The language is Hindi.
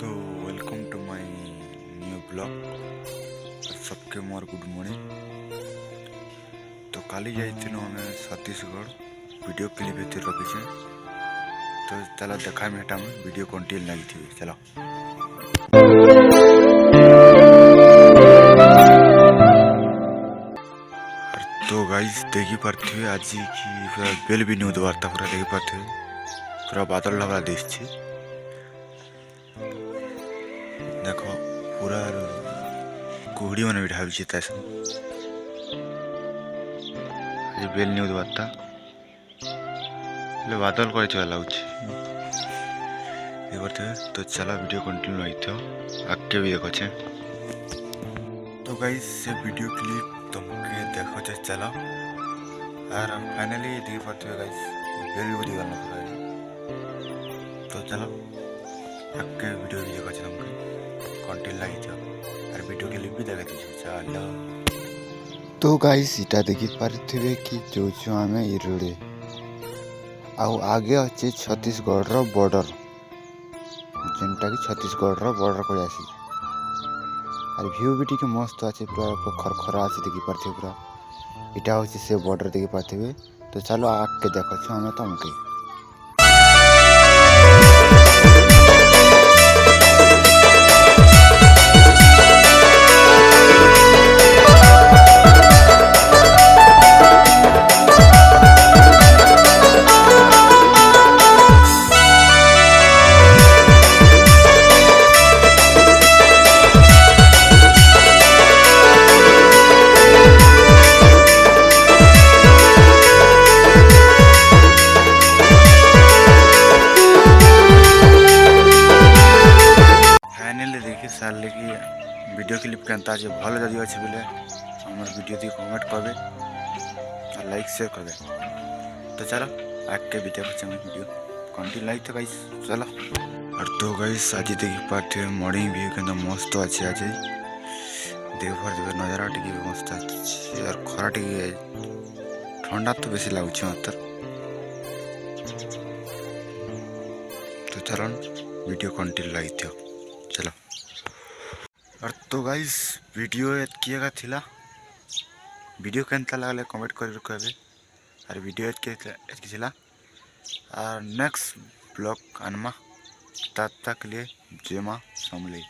तो welcome to my new blog. सबके मोर गुड मॉर्निंग। तो काली जाइथिलु हमें छत्तीसगढ़ वीडियो क्लिप हेतु रखीचे। तो चला देखा में हटा में वीडियो कंटिन्यू लगी थी। चलो तो गाइस देखी पार्थे आज की पूरा बेल भी नहीं वार्ता पूरा देखी पार्थे पूरा बादल लगा देश देखो पूरा कुहड़ी मैंने भी ढाबी ये बेल न्यूज वार्ता बादल कर तो चला वीडियो कंटिन्यू आगे भी देखो छे। तो गाइस से वीडियो क्लिप तुमके देखो छे चला और फाइनली देख पाते हो गाइस बेल भी बुझी गल पूरा। तो चलो आगे वीडियो भी देखो छे तुमके कंटिन्यू लगी और वीडियो क्लिप भी देखे दीजिए चलो। तो गाइस इटा देखी पारे कि जो आम इरुड़े आगे अच्छे छत्तीसगढ़ बॉर्डर जेनटा कि छत्तीसगढ़ बॉर्डर को आसी और व्यू भी टी मस्त अच्छे पूरा खरखरा अच्छे देखी पारे पूरा इटा हूँ से बॉर्डर देखी पारे। तो चलो आगे देखो हमें तुमके। देखिए सारे की वीडियो क्लिप के भल जदि अच्छे बोले हमारे वीडियो दी कमेंट करेंगे और लाइक शेयर करेंगे। तो चलो आगे वीडियो वीडियो कंटिन्यू लाइक तो गाइस चलो। और तो गाइस आज देखी पार्थे मॉर्निंग व्यू के मस्त अच्छे आज देख पारे नजारा टी मस्त अच्छे और खरा टी ठंडा तो बेसी लगुच मत। तो चलो वीडियो कंटिन्यू लगी चलो। और तो गाइस वीडियो किएगा थिला वीडियो केनता लगले कमेंट कर कहबे और वीडियो एतकी थिला और नेक्स्ट ब्लॉग आनमा तब तक लिए जय मां समले।